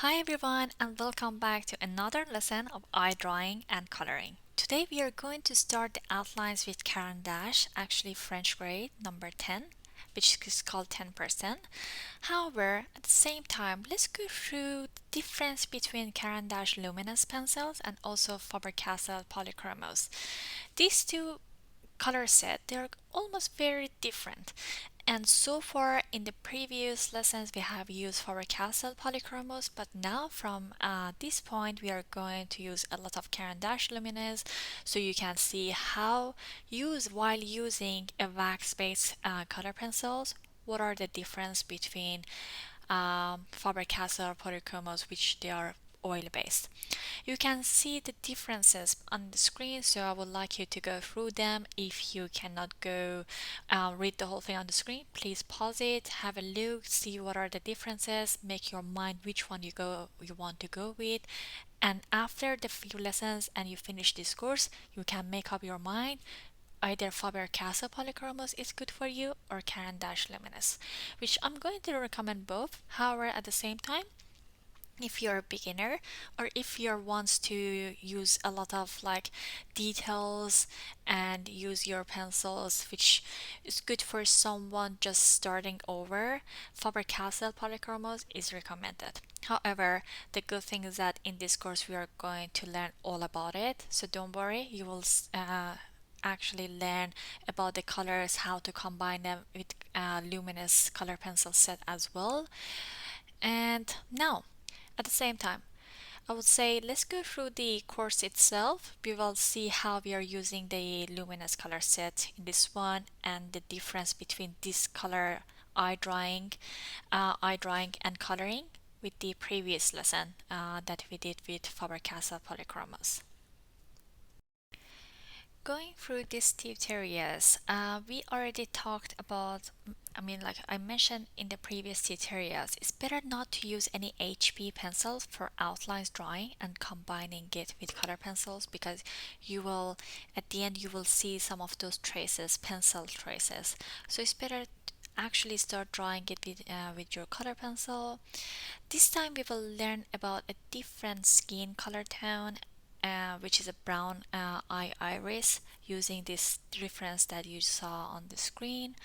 Hi everyone and welcome back to another lesson of eye drawing and coloring. Today we are going to start the outlines with Caran d'Ache, actually French grade number 10, which is called 10%. However, at the same time, let's go through the difference between Caran d'Ache luminous pencils and also Faber-Castell polychromos. These two color set, they're almost very different. And so far in the previous lessons we have used Faber-Castell polychromos, but now from this point we are going to use a lot of Caran d'Ache luminous, so you can see how use while using a wax-based color pencils, what are the difference between Faber-Castell polychromos, which they are oil based. You can see the differences on the screen, so I would like you to go through them. If you cannot go read the whole thing on the screen, please pause it, have a look, see what are the differences, make your mind which one you want to go with. And after the few lessons and you finish this course, you can make up your mind. Either Faber-Castell polychromos is good for you or Caran d'Ache luminous, which I'm going to recommend both. However, at the same time, if you're a beginner or if you wants to use a lot of like details and use your pencils, which is good for someone just starting over, Faber-Castell polychromos is recommended. However, the good thing is that in this course we are going to learn all about it, so don't worry, you will actually learn about the colors, how to combine them with luminous color pencil set as well. And now at the same time, I would say let's go through the course itself. We will see how we are using the luminous color set in this one and the difference between this color eye drawing and coloring with the previous lesson that we did with Faber-Castell polychromos. Going through these tutorials, we already talked about, like I mentioned in the previous tutorials, it's better not to use any HB pencils for outlines drawing and combining it with color pencils, because you will, at the end, you will see some of those traces, pencil traces. So it's better to actually start drawing it with your color pencil. This time we will learn about a different skin color tone, which is a brown eye iris, using this reference that you saw on the screen.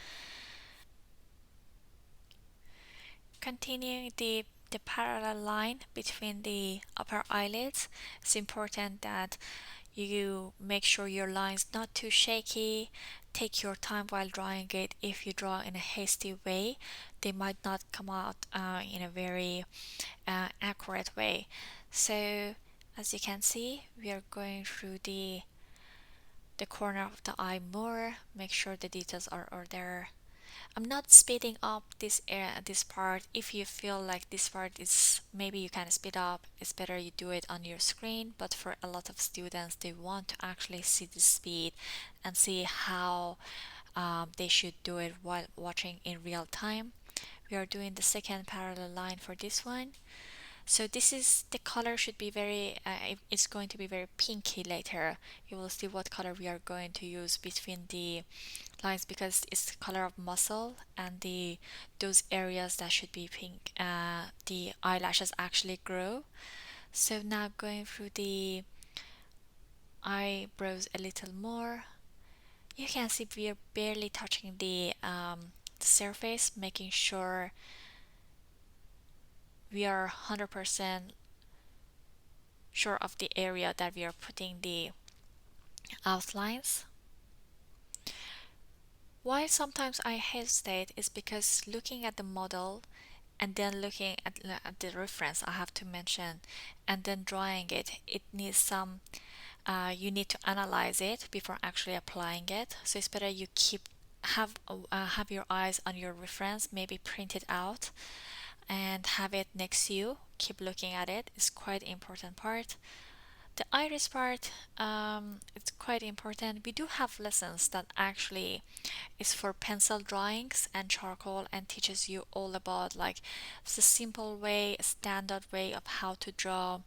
Continuing the parallel line between the upper eyelids, it's important that you make sure your line's not too shaky. Take your time while drawing it. If you draw in a hasty way, they might not come out in a very accurate way. So as you can see, we are going through the corner of the eye more, make sure the details are there. I'm not speeding up this part. If you feel like this part is, maybe you can speed up, it's better you do it on your screen. But for a lot of students, they want to actually see the speed and see how they should do it while watching in real time. We are doing the second parallel line for this one. So this is the color should be very, it's going to be very pinky later. You will see what color we are going to use between the lines, because it's the color of muscle and those areas that should be pink, the eyelashes actually grow. So now going through the eyebrows a little more, you can see we are barely touching the surface, making sure we are 100% sure of the area that we are putting the outlines. Why sometimes I hesitate is because looking at the model and then looking at the reference I have to mention and then drawing it, it needs some, you need to analyze it before actually applying it. So it's better you have your eyes on your reference, maybe print it out and have it next to you. Keep looking at it. It's quite important part. The iris part, it's quite important. We do have lessons that actually is for pencil drawings and charcoal and teaches you all about like the simple way, a standard way of how to draw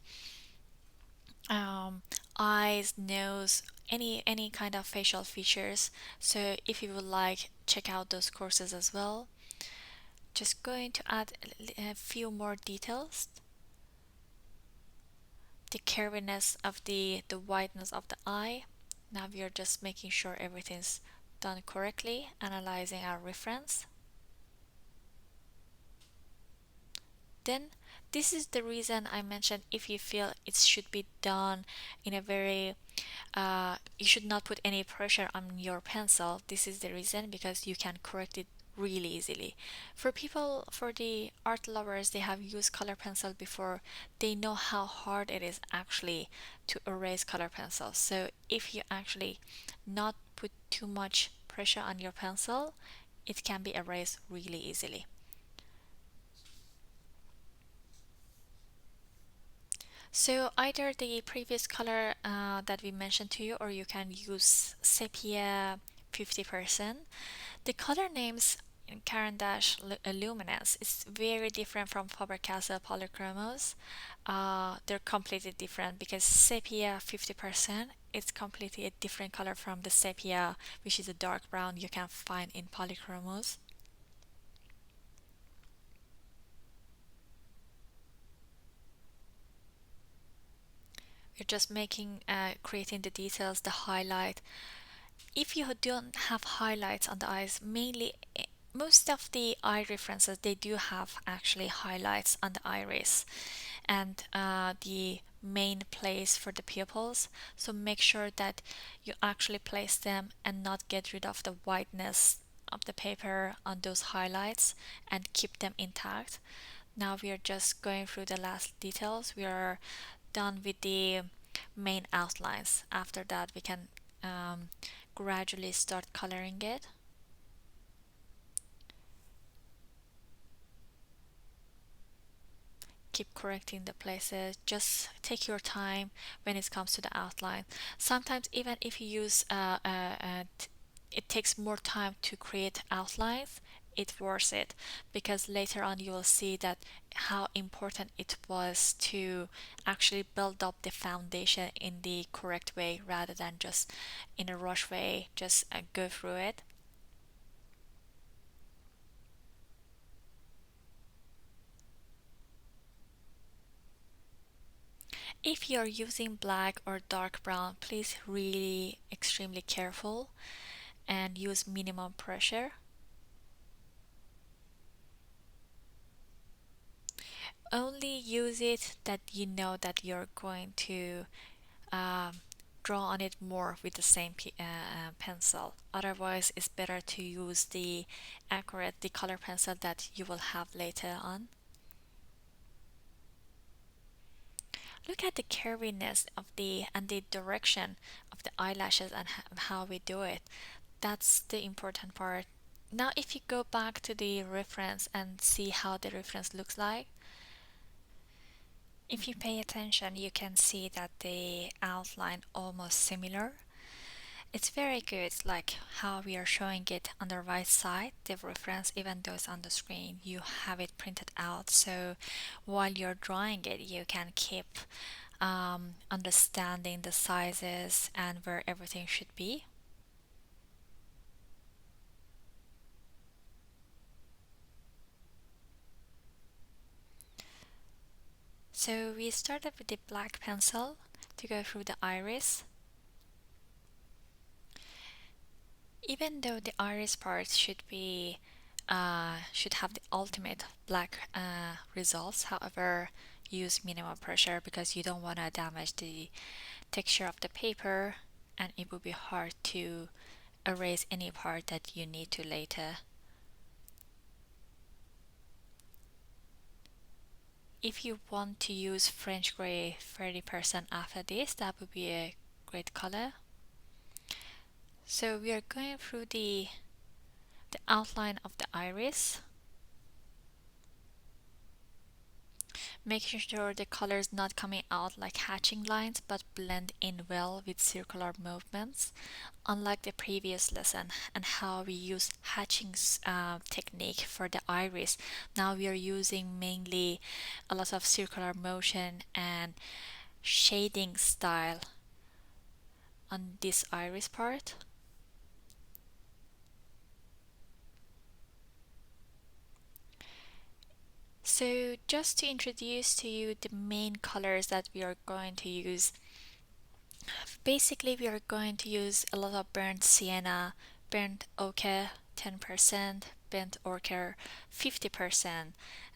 um, eyes, nose, any kind of facial features. So if you would like, check out those courses as well. Just going to add a few more details. the curviness of the whiteness of the eye. Now we are just making sure everything's done correctly, analyzing our reference. Then this is the reason I mentioned if you feel it should be done in a very you should not put any pressure on your pencil. This is the reason, because you can correct it really easily. For people, for the art lovers, they have used color pencil before, they know how hard it is actually to erase color pencils. So if you actually not put too much pressure on your pencil, it can be erased really easily. So either the previous color that we mentioned to you, or you can use sepia 50%. The color names in Caran d'Ache Luminance is very different from Faber-Castell Polychromos. They're completely different because sepia 50% is completely a different color from the sepia, which is a dark brown you can find in Polychromos. You're just making, creating the details, the highlight. If you don't have highlights on the eyes, mainly most of the eye references, they do have actually highlights on the iris and the main place for the pupils. So make sure that you actually place them and not get rid of the whiteness of the paper on those highlights and keep them intact. Now we are just going through the last details. We are done with the main outlines. After that, we can gradually start coloring it. Keep correcting the places. Just take your time when it comes to the outline. Sometimes even if you use it takes more time to create outlines, it's worth it, because later on you will see that how important it was to actually build up the foundation in the correct way rather than just in a rush way, just go through it. If you're using black or dark brown, please really extremely careful and use minimum pressure. Only use it that you know that you're going to um, draw on it more with the same pencil. Otherwise, it's better to use the accurate, the color pencil that you will have later on. Look at the curviness of the and the direction of the eyelashes and how we do it. That's the important part. Now, if you go back to the reference and see how the reference looks like, if you pay attention, you can see that the outline almost similar. It's very good, like how we are showing it on the right side, the reference, even though it's on the screen, you have it printed out. So while you're drawing it, you can keep understanding the sizes and where everything should be. So we started with the black pencil to go through the iris. Even though the iris part should have the ultimate black results, however, use minimal pressure because you don't want to damage the texture of the paper, and it will be hard to erase any part that you need to later. If you want to use French gray 30% after this, that would be a great color. So we are going through the outline of the iris, making sure the color is not coming out like hatching lines but blend in well with circular movements, unlike the previous lesson and how we use hatching technique for the iris. Now we are using mainly a lot of circular motion and shading style on this iris part. So just to introduce to you the main colors that we are going to use. Basically, we are going to use a lot of burnt sienna, burnt ochre 10%, burnt ochre 50%,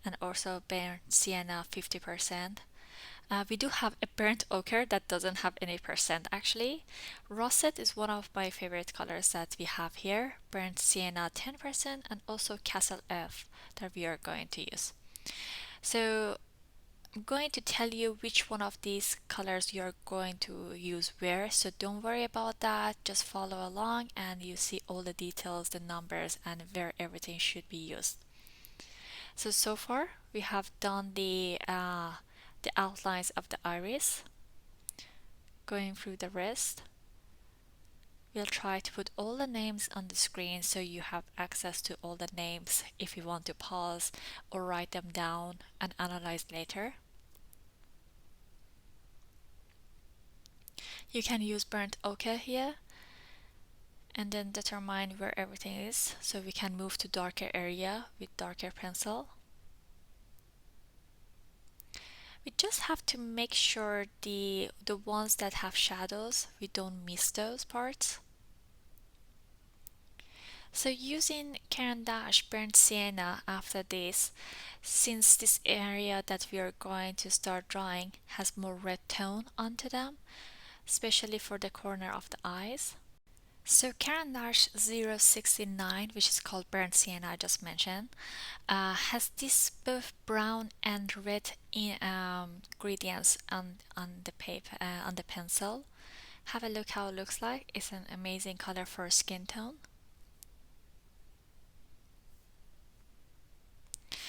and also burnt sienna 50%. We do have a burnt ochre that doesn't have any percent actually. Russet is one of my favorite colors that we have here. Burnt sienna 10% and also Castle F that we are going to use. So I'm going to tell you which one of these colors you're going to use where, so don't worry about that, just follow along and you see all the details, the numbers, and where everything should be used. So far we have done the outlines of the iris. Going through the rest, we'll try to put all the names on the screen so you have access to all the names if you want to pause or write them down and analyze later. You can use burnt ochre here and then determine where everything is, so we can move to darker area with darker pencil. We just have to make sure the ones that have shadows, we don't miss those parts. So using Caran d'Ache burnt sienna after this, since this area that we are going to start drawing has more red tone onto them, especially for the corner of the eyes. So Caran d'Ache 069, which is called burnt sienna I just mentioned, has this both brown and red ingredients on the paper on the pencil. Have a look how it looks like. It's an amazing color for skin tone.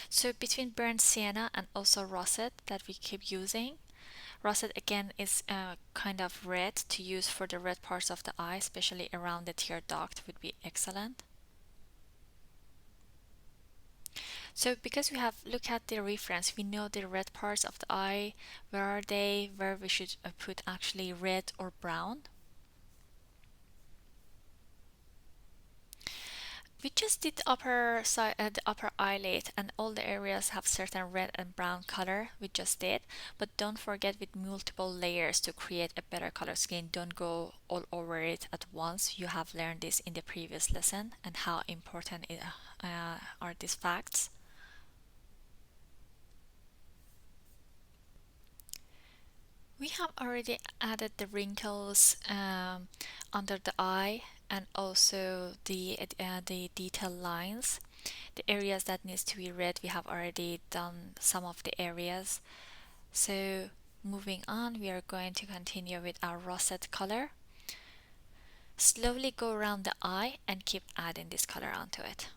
So between burnt sienna and also russet that we keep using, russet again is kind of red to use for the red parts of the eye, especially around the tear duct would be excellent. So because we have look at the reference, we know the red parts of the eye, where are they, where we should put actually red or brown. We just did the upper side, the upper eyelid, and all the areas have certain red and brown color. We just did, but don't forget with multiple layers to create a better color scheme. Don't go all over it at once. You have learned this in the previous lesson and how important are these facts. We have already added the wrinkles under the eye and also the detail lines. The areas that needs to be red, we have already done some of the areas. So moving on, we are going to continue with our russet color. Slowly go around the eye and keep adding this color onto it.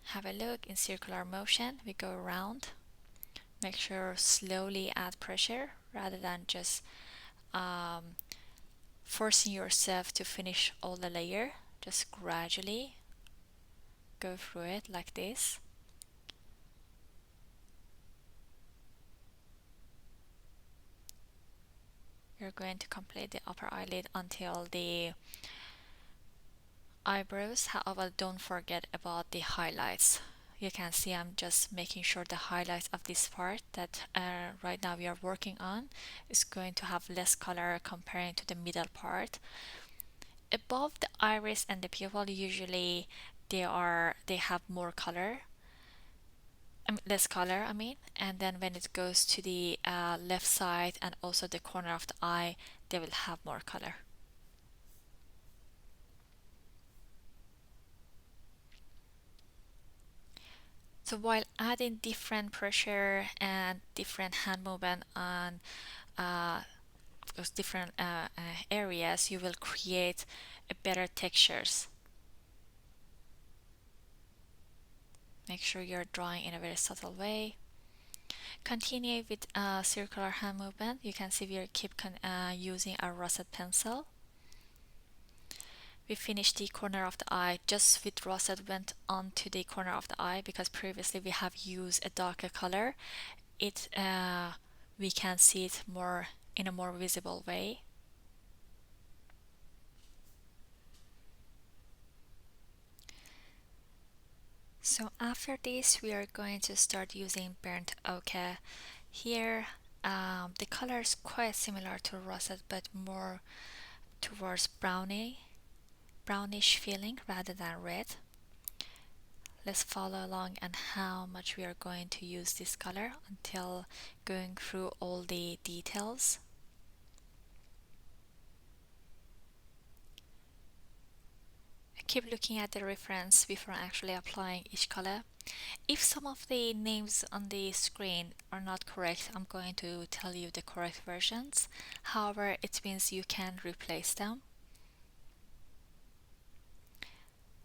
Have a look in circular motion. We go around. Make sure slowly add pressure rather than just forcing yourself to finish all the layer. Just gradually go through it like this. You're going to complete the upper eyelid until the eyebrows. However, don't forget about the highlights. You can see I'm just making sure the highlights of this part that right now we are working on is going to have less color comparing to the middle part. Above the iris and the pupil, usually they have more color, less color I mean, and then when it goes to the left side and also the corner of the eye, they will have more color. So while adding different pressure and different hand movement on those different areas, you will create a better textures. Make sure you're drawing in a very subtle way. Continue with circular hand movement. You can see we keep using our russet pencil. We finished the corner of the eye just with russet went onto the corner of the eye because previously we have used a darker color. We can see it more in a more visible way. So after this, we are going to start using burnt ochre. Here, the color is quite similar to russet, but more towards brownish feeling rather than red. Let's follow along on how much we are going to use this color until going through all the details. Keep looking at the reference before actually applying each color. If some of the names on the screen are not correct, I'm going to tell you the correct versions. However, it means you can replace them.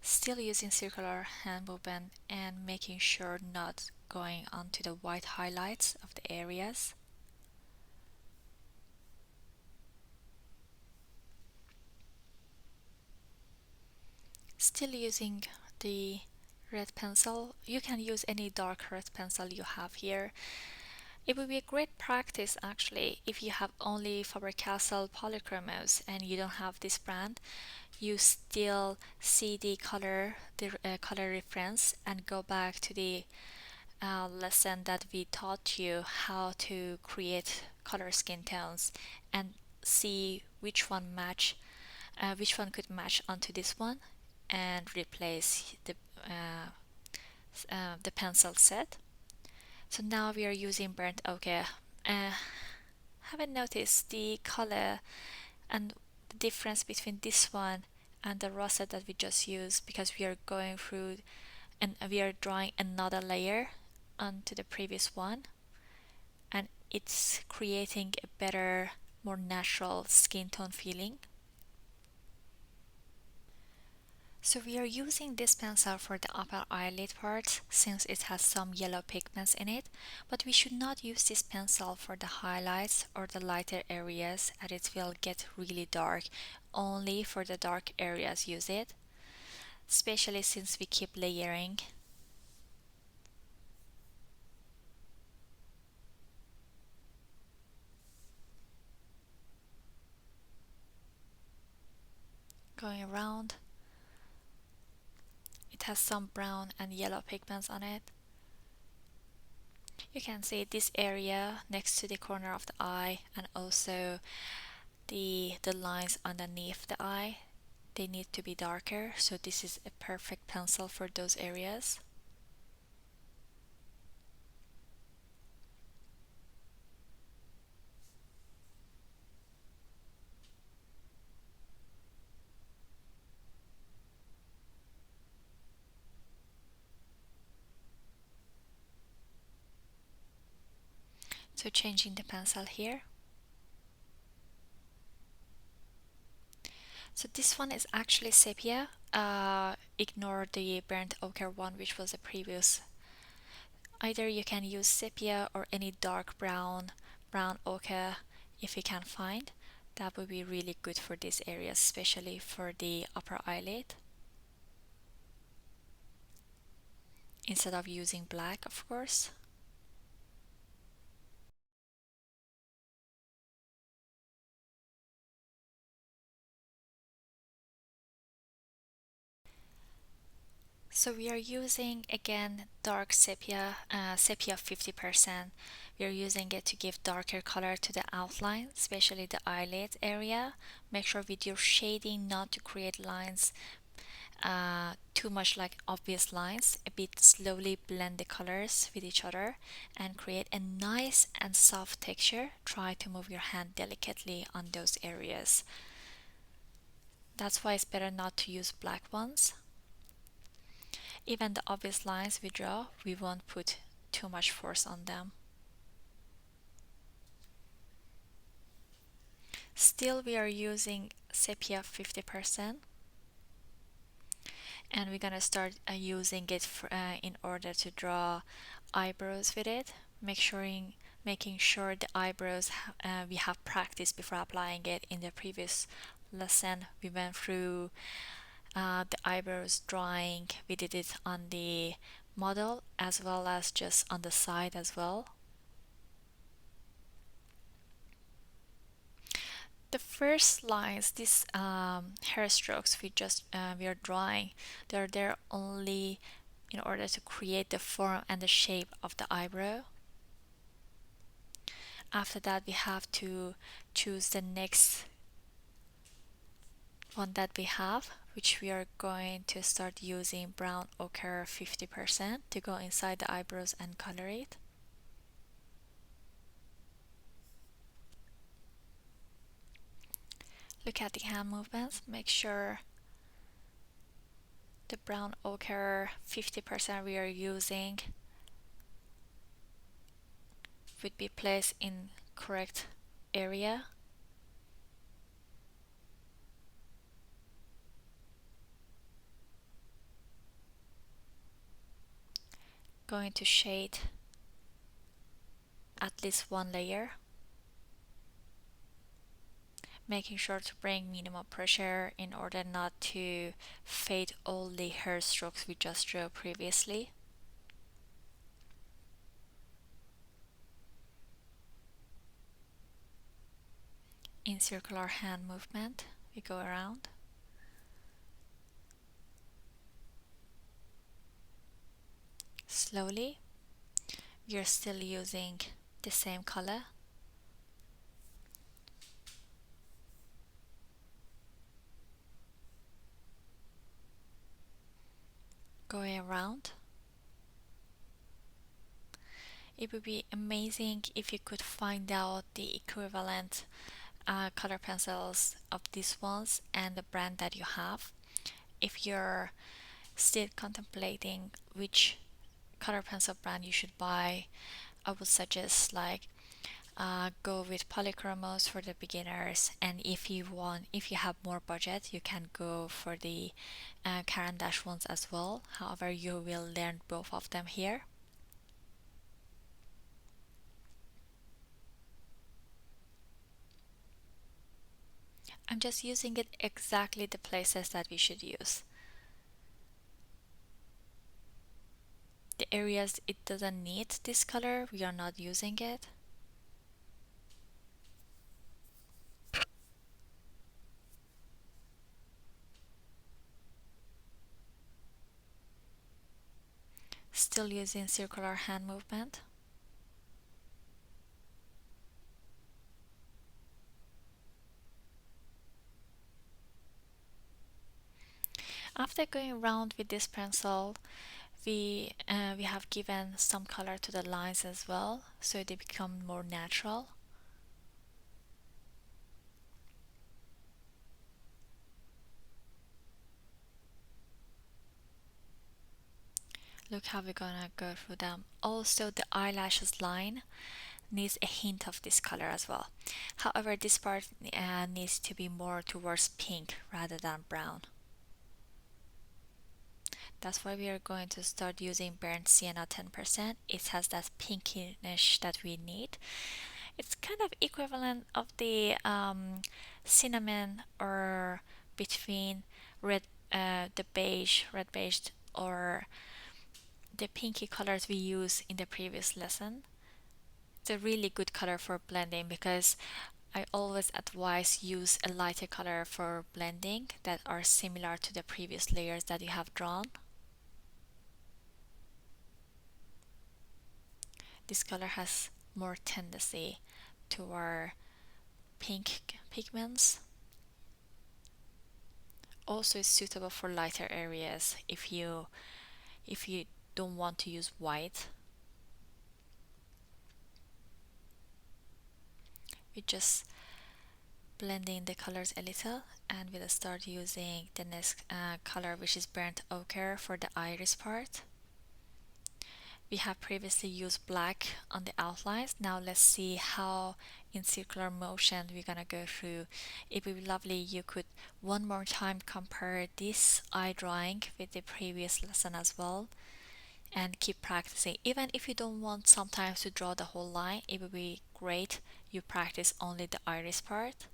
Still using circular hand movement and making sure not going onto the white highlights of the areas. Still using the red pencil. You can use any dark red pencil you have here. It would be a great practice actually if you have only Faber-Castell Polychromos and you don't have this brand. You still see the color reference and go back to the lesson that we taught you how to create color skin tones and see which one could match onto this one and replace the pencil set. So now we are using burnt ochre. Haven't noticed the color and the difference between this one and the russet that we just used, because we are going through and we are drawing another layer onto the previous one, and it's creating a better, more natural skin tone feeling. So we are using this pencil for the upper eyelid part since it has some yellow pigments in it, but we should not use this pencil for the highlights or the lighter areas as it will get really dark. Only for the dark areas use it, especially since we keep layering. Going around. It has some brown and yellow pigments on it. You can see this area next to the corner of the eye and also the lines underneath the eye. They need to be darker, so this is a perfect pencil for those areas. So changing the pencil here. So this one is actually sepia. Ignore the burnt ochre one, which was a previous. Either you can use sepia or any dark brown ochre if you can find. That would be really good for this area, especially for the upper eyelid. Instead of using black, of course. So we are using again dark sepia, sepia 50%. We are using it to give darker color to the outline, especially the eyelid area. Make sure with your shading not to create lines too much like obvious lines. A bit slowly blend the colors with each other and create a nice and soft texture. Try to move your hand delicately on those areas. That's why it's better not to use black ones. Even the obvious lines we draw, we won't put too much force on them. Still, we are using sepia 50%, and we're gonna start using it in order to draw eyebrows with it. Making sure the eyebrows we have practiced before applying it. In the previous lesson, we went through the eyebrows drawing. We did it on the model as well as just on the side as well. The first lines, these hair strokes we are drawing, they're there only in order to create the form and the shape of the eyebrow. After that, we have to choose the next one that we have, which we are going to start using brown ochre 50% to go inside the eyebrows and color it. Look at the hand movements, make sure the brown ochre 50% we are using would be placed in correct area. Going to shade at least one layer, making sure to bring minimal pressure in order not to fade all the hair strokes we just drew previously. In circular hand movement, we go around. Slowly, we are still using the same color. Going around. It would be amazing if you could find out the equivalent color pencils of these ones and the brand that you have. If you're still contemplating which color pencil brand you should buy, I would suggest go with Polychromos for the beginners, and if you have more budget, you can go for the Caran d'Ache ones as well. However, you will learn both of them here. I'm just using it exactly the places that we should use. The areas it doesn't need this color, we are not using it. Still using circular hand movement. After going around with this pencil, we have given some color to the lines as well, so they become more natural. Look how we're gonna go through them. Also, the eyelashes line needs a hint of this color as well. However, this part needs to be more towards pink rather than brown. That's why we are going to start using burnt sienna 10%. It has that pinkish that we need. It's kind of equivalent of the cinnamon, or between red, the beige, red beige, or the pinky colors we use in the previous lesson. It's a really good color for blending, because I always advise use a lighter color for blending that are similar to the previous layers that you have drawn. This color has more tendency toward pink pigments. Also is suitable for lighter areas if you don't want to use white. We just blend in the colors a little, and we'll start using the next color, which is burnt ochre for the iris part. We have previously used black on the outlines. Now let's see how in circular motion we're gonna go through. It would be lovely you could one more time compare this eye drawing with the previous lesson as well, and keep practicing. Even if you don't want sometimes to draw the whole line, it would be great you practice only the iris part.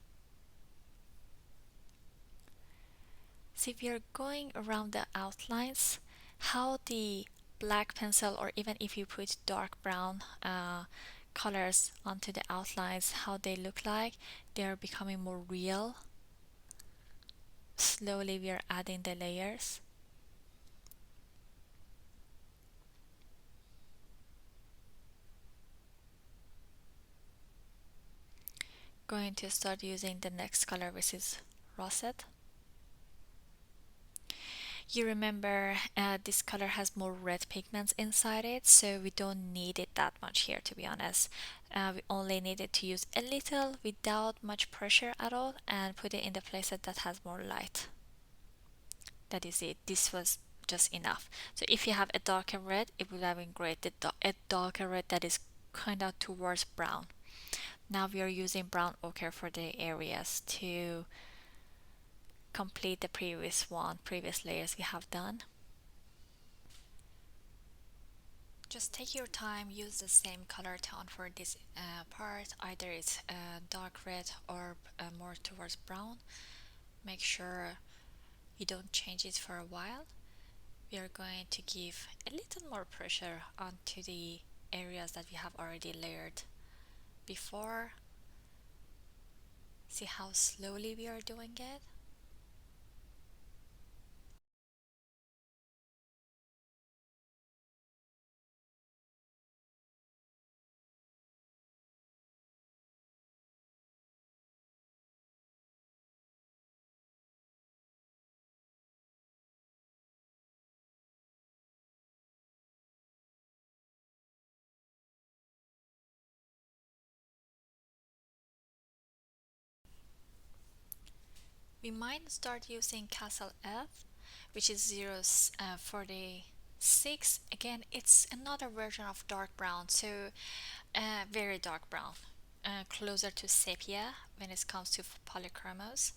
So if you're going around the outlines, how the black pencil, or even if you put dark brown colors onto the outlines, how they look like, they're becoming more real. Slowly we are adding the layers. going to start using the next color, which is Russet. You remember this color has more red pigments inside it, so we don't need it that much here, to be honest. We only needed to use a little without much pressure at all and put it in the places that has more light. That is it. This was just enough. So if you have a darker red, it would have been great. A darker red that is kind of towards brown. Now we are using brown ochre for the areas to complete the previous layers we have done. Just take your time, use the same color tone for this part, either it's dark red or more towards brown. Make sure you don't change it for a while. We are going to give a little more pressure onto the areas that we have already layered before. See how slowly we are doing it? We might start using Castle F, which is 046. Again, it's another version of dark brown, so very dark brown, closer to sepia when it comes to polychromos.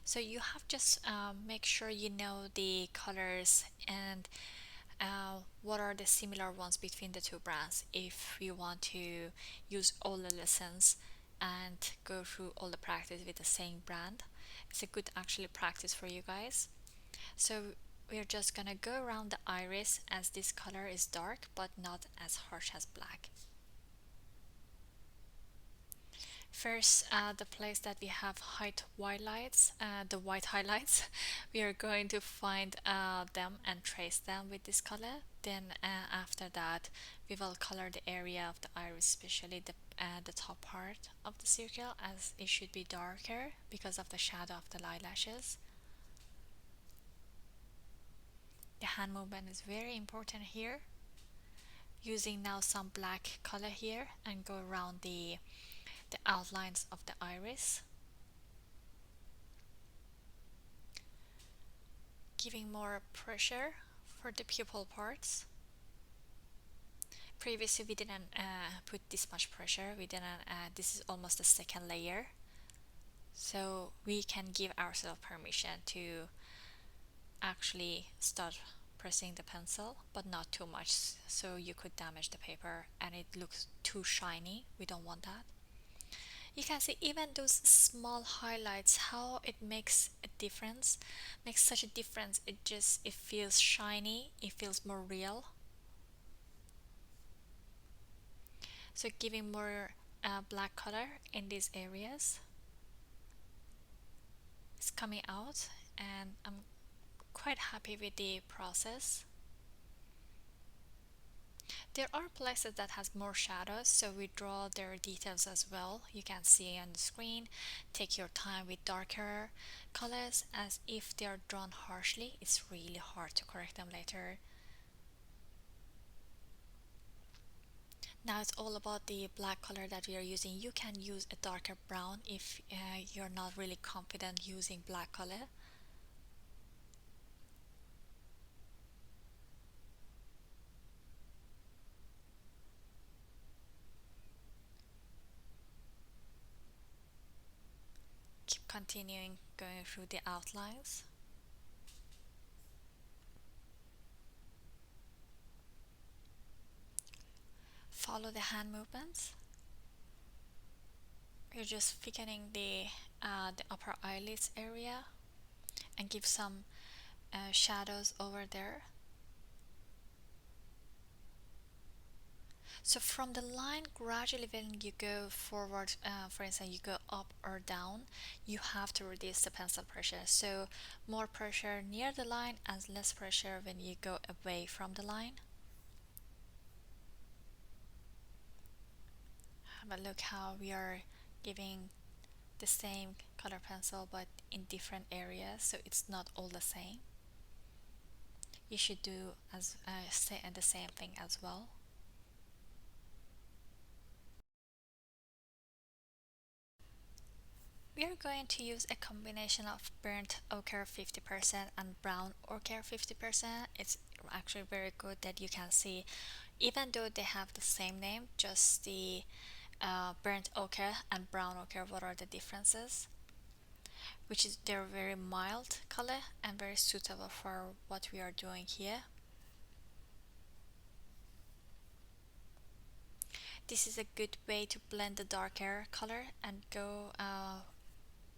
So you have just make sure you know the colors and what are the similar ones between the two brands if you want to use all the lessons and go through all the practice with the same brand. It's a good actually practice for you guys. So we're just gonna go around the iris as this color is dark but not as harsh as black. First, the place that we have the white highlights, we are going to find them and trace them with this color. Then after that, we will color the area of the iris, especially the top part of the circle, as it should be darker because of the shadow of the eyelashes. The hand movement is very important here. Using now some black color here and go around the outlines of the iris, giving more pressure for the pupil parts. Previously we didn't put this much pressure, we didn't this is almost the second layer, so we can give ourselves permission to actually start pressing the pencil, but not too much so you could damage the paper and it looks too shiny. We don't want that. You can see even those small highlights, how it makes a difference, makes such a difference. It feels shiny, it feels more real. So giving more black color in these areas. It's coming out and I'm quite happy with the process. There are places that has more shadows, so we draw their details as well. You can see on the screen. Take your time with darker colors, as if they are drawn harshly, it's really hard to correct them later. Now it's all about the black color that we are using. You can use a darker brown if you're not really confident using black color. Keep continuing going through the outlines. Follow the hand movements. You're just thickening the upper eyelids area and give some shadows over there. So from the line, gradually when you go forward, for instance, you go up or down, you have to reduce the pencil pressure. So more pressure near the line and less pressure when you go away from the line. Have a look how we are giving the same color pencil but in different areas, so it's not all the same. You should do as say the same thing as well. We are going to use a combination of burnt ochre 50% and brown ochre 50%. It's actually very good that you can see, even though they have the same name, just the burnt ochre and brown ochre, what are the differences? Which is they're very mild color and very suitable for what we are doing here. This is a good way to blend the darker color and go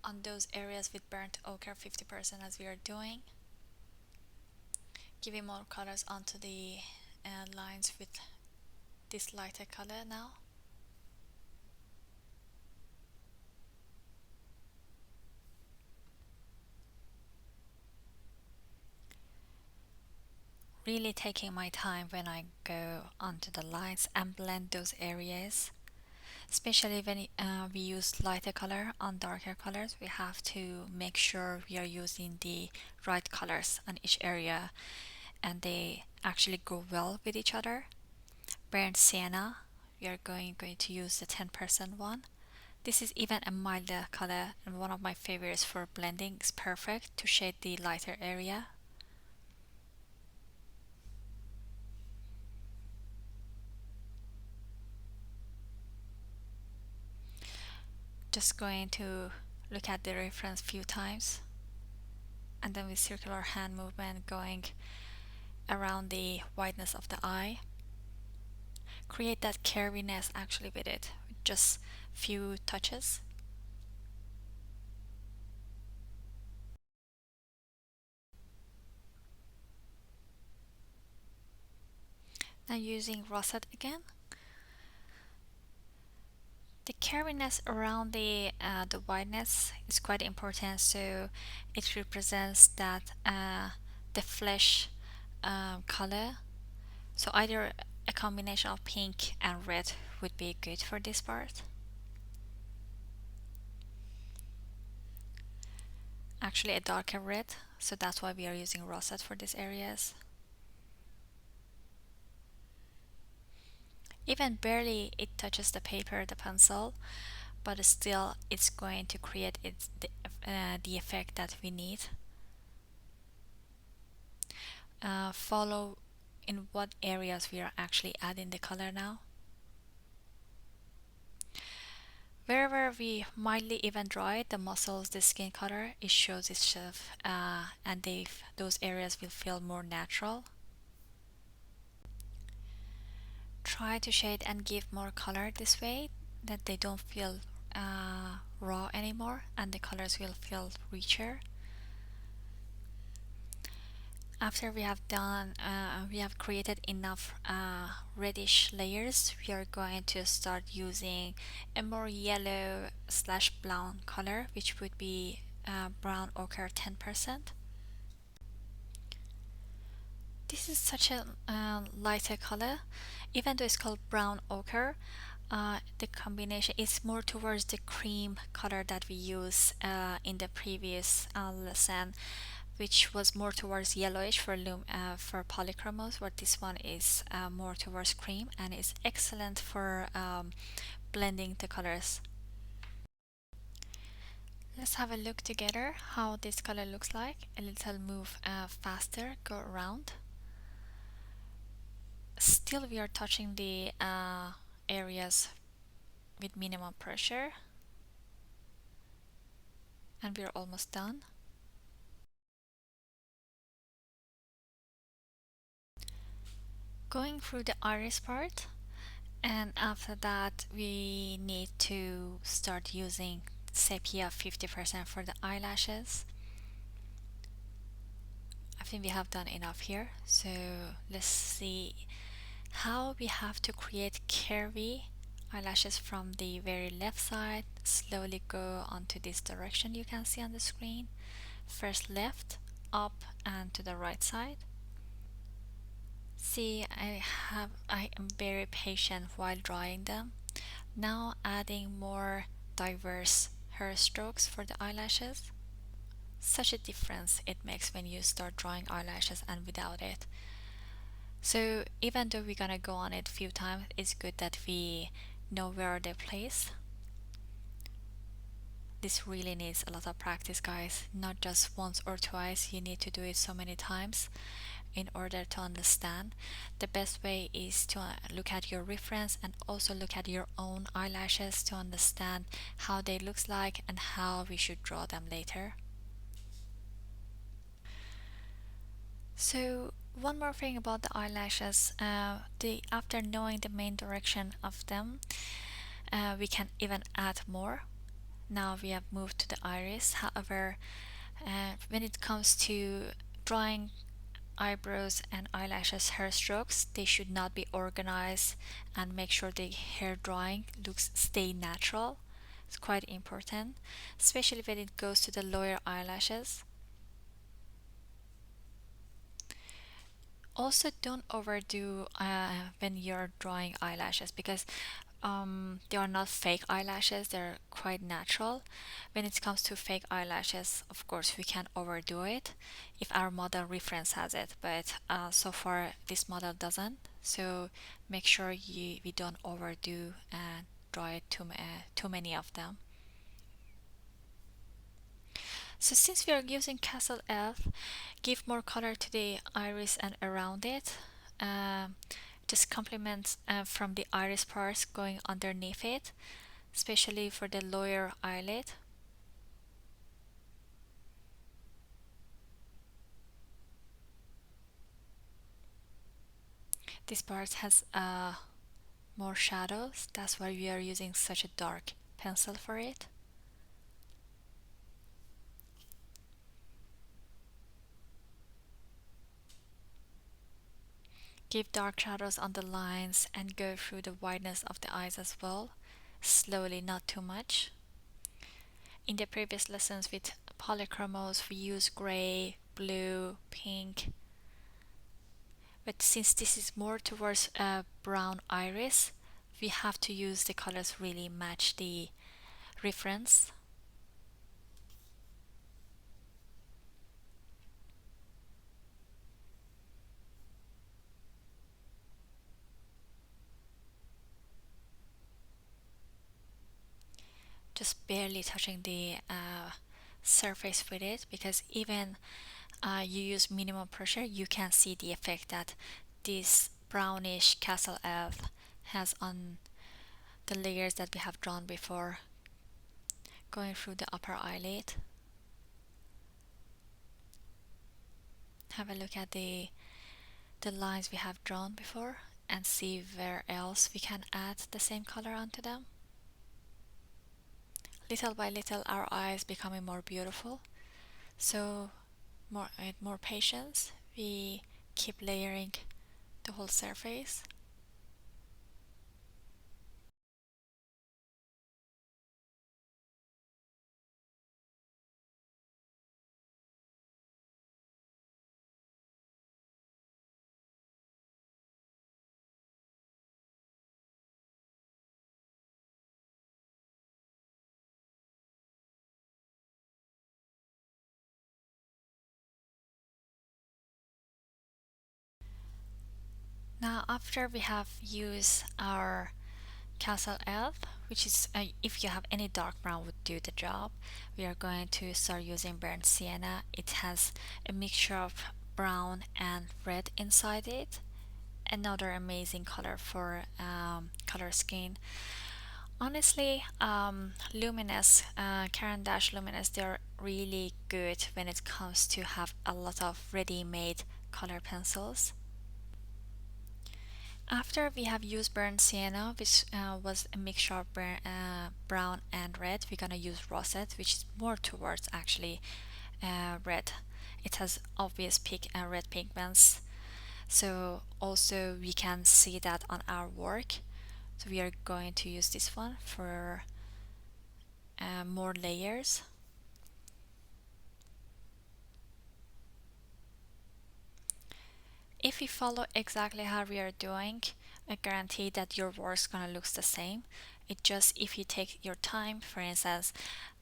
on those areas with burnt ochre 50% as we are doing, giving more colors onto the lines with this lighter color now. Really taking my time when I go onto the lines and blend those areas, especially when we use lighter color on darker colors. We have to make sure we are using the right colors on each area and they actually go well with each other. Burnt sienna, we are going to use the 10% one. This is even a milder color and one of my favorites for blending. It's perfect to shade the lighter area. Just going to look at the reference few times and then with circular hand movement going around the wideness of the eye. Create that curviness actually with it, with just few touches. Now using Rosette again. The curviness around the wideness is quite important, so it represents that the flesh color. So either a combination of pink and red would be good for this part. Actually a darker red, so that's why we are using Rosette for these areas. Even barely it touches the paper, the pencil, but still it's going to create the effect that we need. Follow in what areas we are actually adding the color now. Wherever we mildly even draw it, the muscles, the skin color, it shows itself and those areas will feel more natural. Try to shade and give more color this way that they don't feel raw anymore and the colors will feel richer. After we have created enough reddish layers, we are going to start using a more yellow slash brown color, which would be brown ochre 10%. This is such a lighter color, even though it's called brown ochre. The combination is more towards the cream color that we use in the previous lesson, which was more towards yellowish for polychromos, where this one is more towards cream and is excellent for blending the colors. Let's have a look together how this color looks like. A little move faster, go around. Still we are touching the areas with minimum pressure and we're almost done. Going through the iris part, and after that we need to start using sepia 50% for the eyelashes. I think we have done enough here, so let's see how we have to create curvy eyelashes from the very left side. Slowly go onto this direction you can see on the screen. First left, up, and to the right side. See, I am very patient while drawing them. Now adding more diverse hair strokes for the eyelashes. Such a difference it makes when you start drawing eyelashes and without it. So even though we're gonna go on it a few times, it's good that we know where they place. This really needs a lot of practice, guys. Not just once or twice, you need to do it so many times in order to understand. The best way is to look at your reference and also look at your own eyelashes to understand how they looks like and how we should draw them later. So one more thing about the eyelashes, the after knowing the main direction of them, we can even add more. Now we have moved to the iris. However, when it comes to drawing eyebrows and eyelashes hair strokes, they should not be organized, and make sure the hair drawing looks stay natural. It's quite important, especially when it goes to the lower eyelashes. Also, don't overdo when you're drawing eyelashes, because they are not fake eyelashes, they're quite natural. When it comes to fake eyelashes, of course, we can overdo it if our model reference has it, but so far this model doesn't. So make sure we don't overdo and draw it too many of them. So since we are using Castle Elf, give more color to the iris and around it. Um, just complement from the iris parts going underneath it, especially for the lower eyelid. This part has more shadows, that's why we are using such a dark pencil for it. Give dark shadows on the lines and go through the wideness of the eyes as well, slowly, not too much. In the previous lessons with polychromos, we use gray, blue, pink, but since this is more towards a brown iris, we have to use the colors really match the reference. Just barely touching the surface with it, because even you use minimum pressure, you can see the effect that this brownish Castle Elf has on the layers that we have drawn before, going through the upper eyelid. Have a look at the lines we have drawn before and see where else we can add the same color onto them. Little by little our eyes becoming more beautiful, so with more patience we keep layering the whole surface. Now after we have used our Castle Elf, which is if you have any dark brown would do the job, we are going to start using burnt sienna. It has a mixture of brown and red inside it. Another amazing color for color skin. Honestly, Luminous, Caran d'Ache Luminous, they're really good when it comes to have a lot of ready-made color pencils. After we have used burnt sienna, which was a mixture of brown and red, we're gonna use Rosette, which is more towards actually red. It has obvious red pigments, so also we can see that on our work. So we are going to use this one for more layers. If we follow exactly how we are doing, I guarantee that your work's gonna look the same. It just if you take your time, for instance,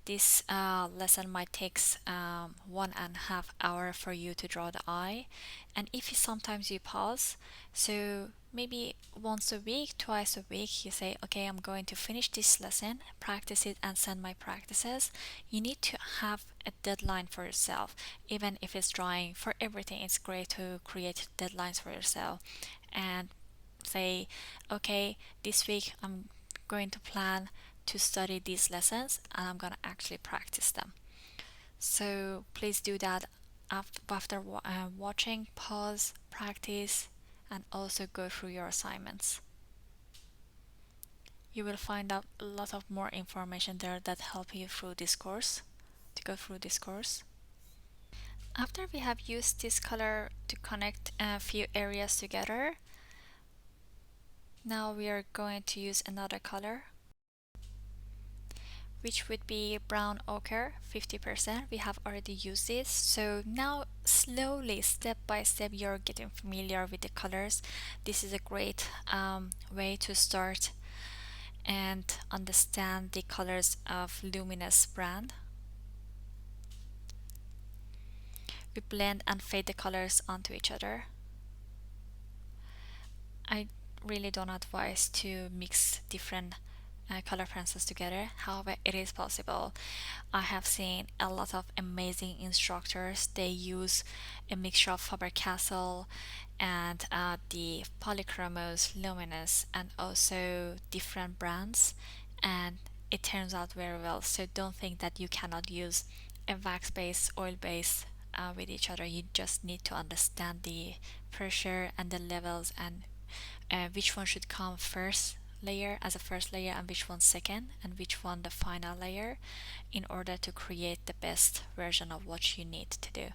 this lesson might takes 1.5 hours for you to draw the eye, and if you sometimes you pause, so maybe once a week, twice a week, you say, okay, I'm going to finish this lesson, practice it, and send my practices. You need to have a deadline for yourself, even if it's drawing. For everything, it's great to create deadlines for yourself and say, okay, this week I'm going to plan to study these lessons and I'm going to actually practice them. So please do that after watching, pause, practice, and also go through your assignments. You will find out a lot of more information there that help you through this course, to go through this course. After we have used this color to connect a few areas together, now we are going to use another color, which would be brown ochre 50%. We have already used this, so now slowly, step by step, you're getting familiar with the colors. This is a great way to start and understand the colors of Luminous brand. We blend and fade the colors onto each other. I really don't advise to mix different color pencils together. However, it is possible. I have seen a lot of amazing instructors. They use a mixture of Faber-Castell and the Polychromos, Luminous, and also different brands, and it turns out very well. So don't think that you cannot use a wax base, oil base with each other. You just need to understand the pressure and the levels, and which one should come first layer as a first layer and which one second and which one the final layer, in order to create the best version of what you need to do.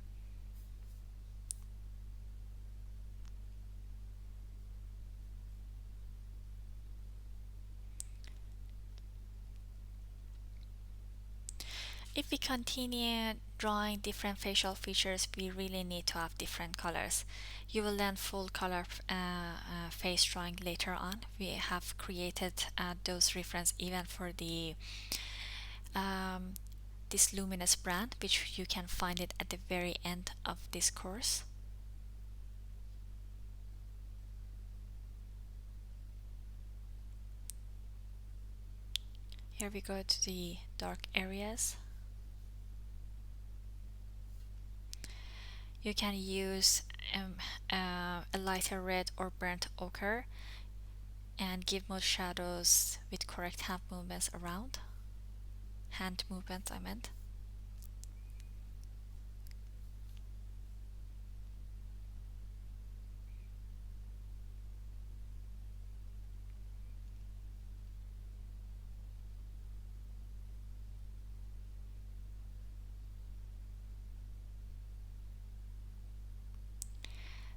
If we continue drawing different facial features, we really need to have different colors. You will learn full color face drawing later on. We have created those reference even for the um, this Luminous brand, which you can find it at the very end of this course. Here we go to the dark areas. You can use a lighter red or burnt ochre and give more shadows with correct hand movements around. Hand movements, I meant.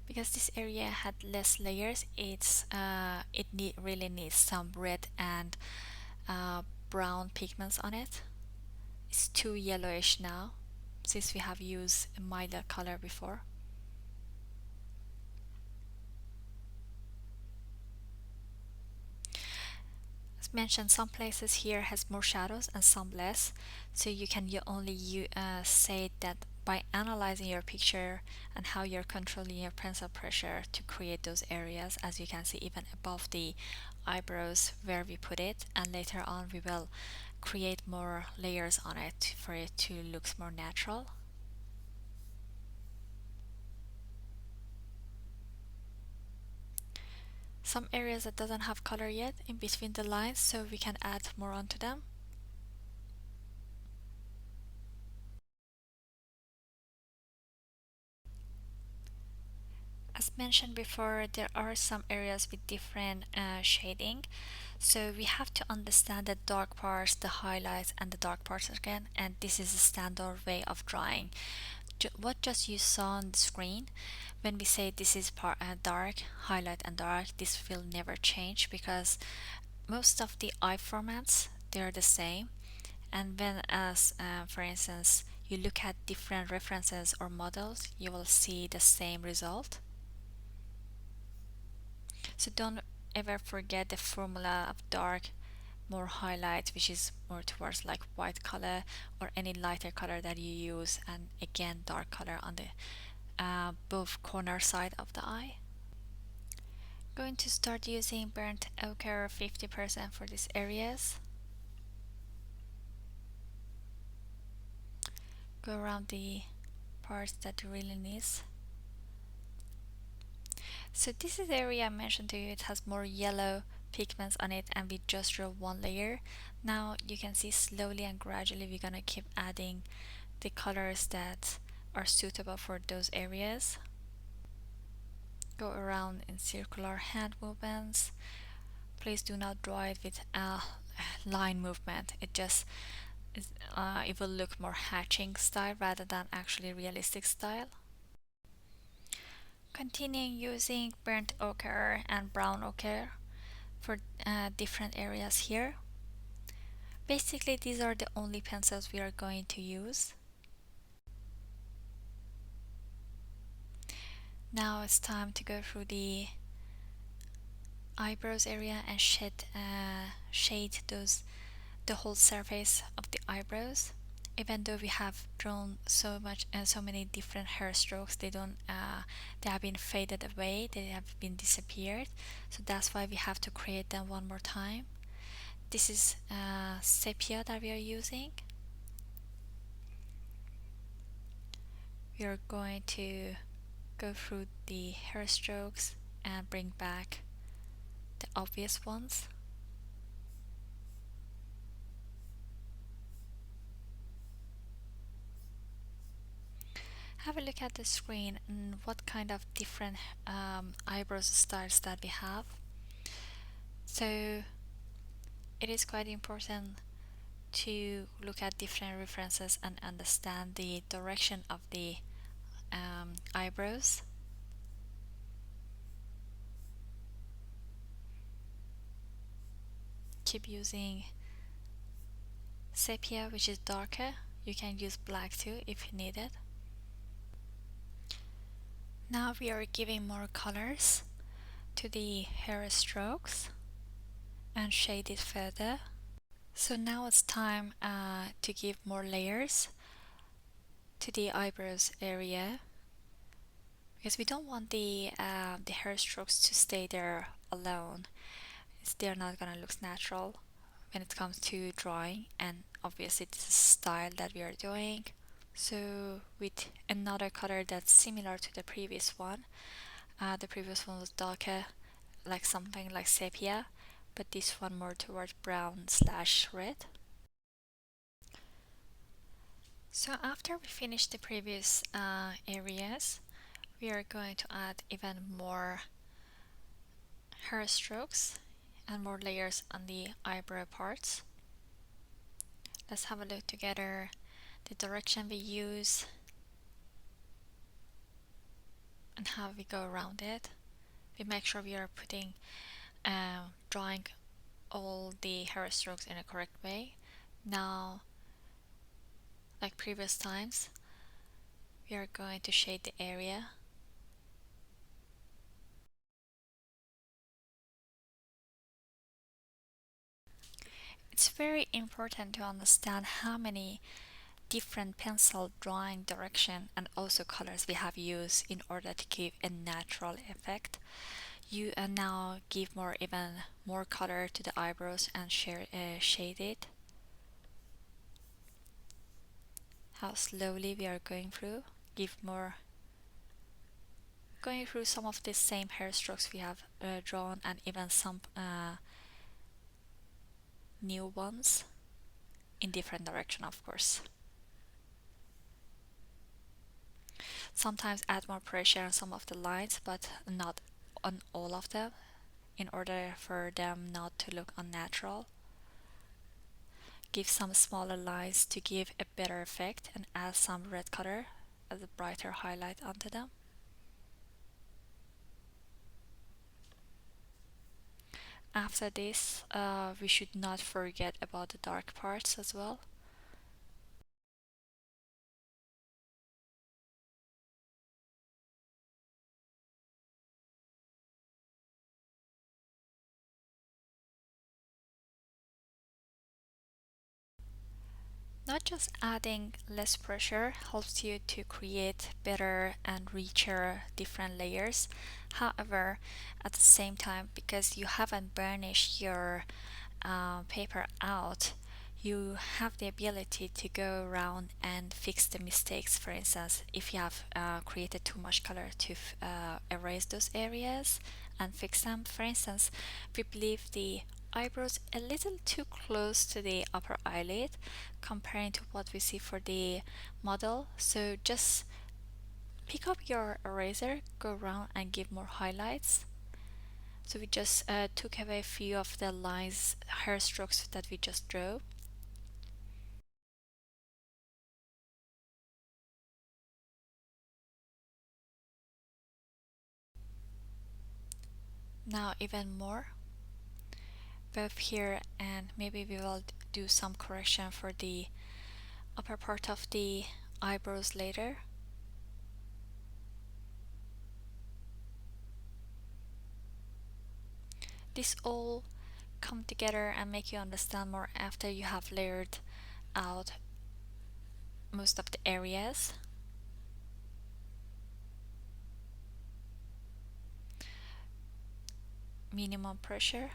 Because this area had less layers, really needs some red and brown pigments on it. It's too yellowish now, since we have used a milder color before. As mentioned, some places here has more shadows and some less, so you can only say that by analyzing your picture and how you're controlling your pencil pressure to create those areas, as you can see even above the eyebrows where we put it, and later on we will create more layers on it for it to look more natural. Some areas that doesn't have color yet in between the lines, so we can add more onto them. As mentioned before, there are some areas with different shading, so we have to understand the dark parts, the highlights, and the dark parts again, and this is a standard way of drawing. What just you saw on the screen, when we say this is dark, highlight, and dark, this will never change because most of the eye formats, they're the same. And when as for instance you look at different references or models, you will see the same result. So don't ever forget the formula of dark more highlight, which is more towards like white color or any lighter color that you use, and again dark color on the both corner side of the eye. Going to start using burnt ochre 50% for these areas. Go around the parts that really needs. So this is the area I mentioned to you, it has more yellow pigments on it, and we just drew one layer. Now you can see slowly and gradually we're gonna keep adding the colors that are suitable for those areas. Go around in circular hand movements. Please do not draw it with a line movement. It will look more hatching style rather than actually realistic style. Continuing using burnt ochre and brown ochre for different areas here. Basically, these are the only pencils we are going to use. Now it's time to go through the eyebrows area and shade the whole surface of the eyebrows. Even though we have drawn so much and so many different hair strokes, they have been faded away, they have been disappeared, so that's why we have to create them one more time. This is sepia that we are using. We are going to go through the hair strokes and bring back the obvious ones. Have a look at the screen and what kind of different eyebrows styles that we have. So it is quite important to look at different references and understand the direction of the eyebrows. Keep using sepia, which is darker. You can use black too if you need it. Now we are giving more colors to the hair strokes and shade it further. So now it's time to give more layers to the eyebrows area, because we don't want the hair strokes to stay there alone. They're not gonna look natural when it comes to drawing, and obviously this is a style that we are doing. So with another color that's similar to the previous one was darker, like something like sepia, but this one more towards brown slash red. So after we finish the previous areas, we are going to add even more hair strokes and more layers on the eyebrow parts. Let's have a look together the direction we use and how we go around it. We make sure we are drawing all the hair strokes in a correct way. Now, like previous times, we are going to shade the area. It's very important to understand how many different pencil drawing direction and also colors we have used in order to give a natural effect. You now give even more color to the eyebrows and shade it. How slowly we are going through, going through some of the same hair strokes we have drawn, and even some new ones in different direction, of course. Sometimes add more pressure on some of the lines, but not on all of them, in order for them not to look unnatural. Give some smaller lines to give a better effect, and add some red color as a brighter highlight onto them. After this, we should not forget about the dark parts as well. Not just adding less pressure helps you to create better and richer different layers. However, at the same time, because you haven't burnished your paper out, you have the ability to go around and fix the mistakes. For instance, if you have created too much color, to erase those areas and fix them. For instance, we believe the eyebrows a little too close to the upper eyelid comparing to what we see for the model, so just pick up your eraser, go around and give more highlights. So we just took away a few of the lines, hair strokes that we just drew. Now even more, both here, and maybe we will do some correction for the upper part of the eyebrows later. This all come together and make you understand more after you have layered out most of the areas. Minimum pressure.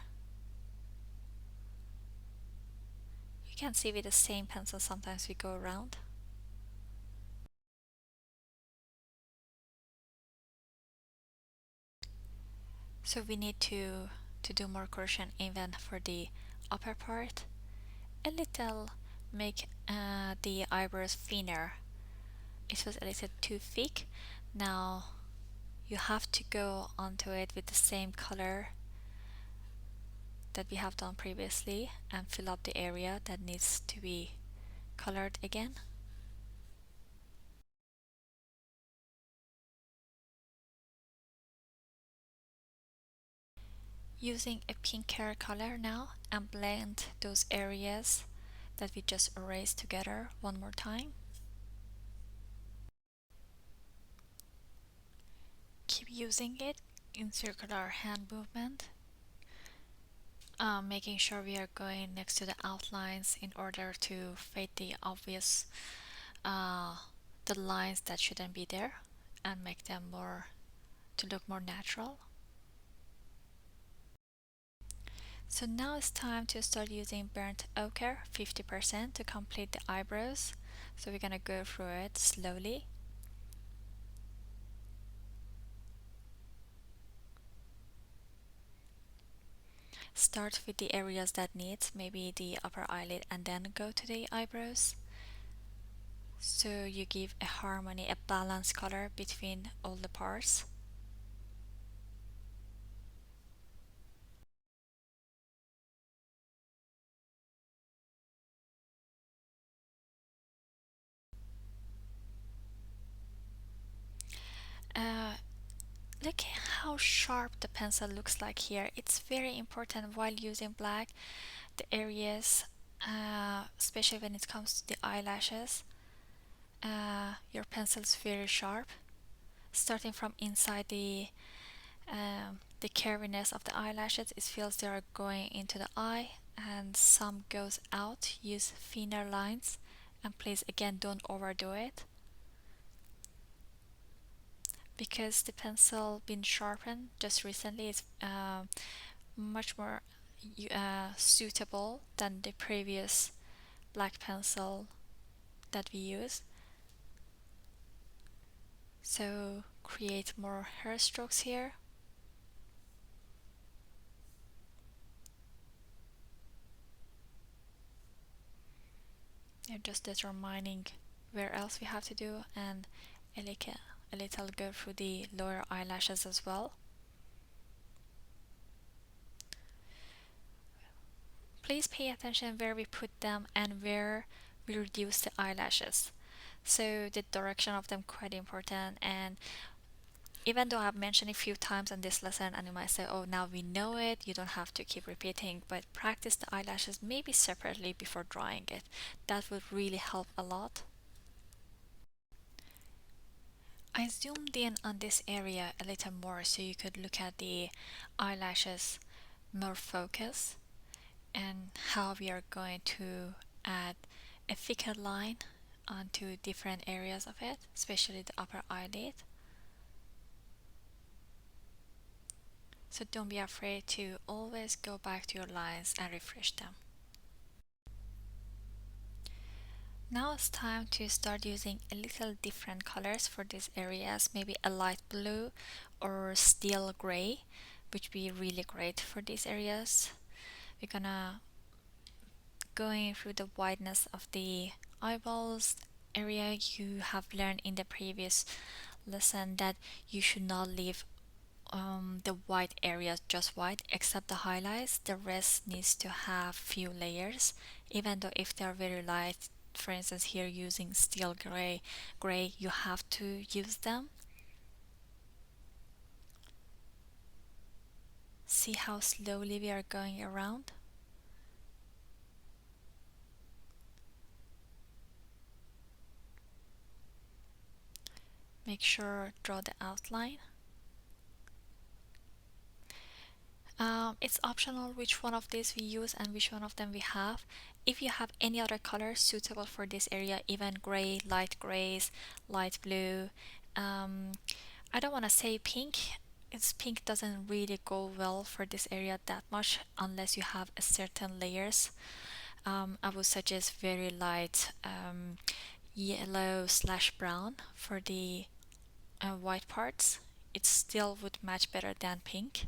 You can see with the same pencil sometimes we go around. So we need to do more correction even for the upper part. A little make the eyebrows thinner. It was a little too thick. Now you have to go onto it with the same color that we have done previously and fill up the area that needs to be colored again. Using a pinker color now and blend those areas that we just erased together one more time. Keep using it in circular hand movement, making sure we are going next to the outlines in order to fade the obvious the lines that shouldn't be there and make them more to look more natural. So now it's time to start using burnt ochre 50% to complete the eyebrows. So we're gonna go through it slowly. Start with the areas that need, maybe the upper eyelid, and then go to the eyebrows. So you give a harmony, a balanced color between all the parts. Uh, Look how sharp the pencil looks like here. It's very important while using black, the areas, especially when it comes to the eyelashes, your pencil is very sharp. Starting from inside the curviness of the eyelashes, it feels they are going into the eye, and some goes out. Use thinner lines, and please again don't overdo it, because the pencil been sharpened just recently is much more suitable than the previous black pencil that we use. So create more hair strokes here. You're just determining where else we have to do, and a little go through the lower eyelashes as well. Please pay attention where we put them and where we reduce the eyelashes. So the direction of them quite important, and even though I've mentioned it a few times in this lesson and you might say, oh, now we know it, you don't have to keep repeating, but practice the eyelashes maybe separately before drawing it. That would really help a lot. I zoomed in on this area a little more so you could look at the eyelashes more focus and how we are going to add a thicker line onto different areas of it, especially the upper eyelid. So don't be afraid to always go back to your lines and refresh them. Now it's time to start using a little different colors for these areas, maybe a light blue or steel gray, which would be really great for these areas. We're gonna going through the wideness of the eyeballs area. You have learned in the previous lesson that you should not leave the white areas just white except the highlights. The rest needs to have few layers, even though if they are very light. For instance, here using steel gray, you have to use them. See how slowly we are going around. Make sure draw the outline. It's optional which one of these we use and which one of them we have. If you have any other color suitable for this area, even gray, light grays, light blue, I don't want to say pink. It's pink doesn't really go well for this area that much unless you have a certain layers. I would suggest very light yellow slash brown for the white parts. It still would match better than pink.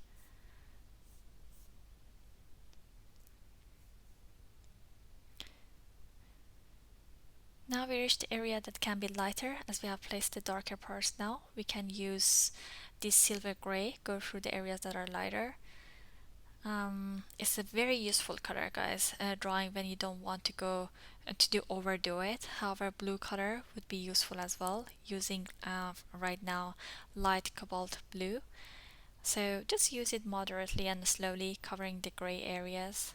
Now we reach the area that can be lighter. As we have placed the darker parts now, we can use this silver gray, go through the areas that are lighter. It's a very useful color, guys, drawing when you don't want to go to overdo it. However, blue color would be useful as well, using right now light cobalt blue. So just use it moderately and slowly, covering the gray areas.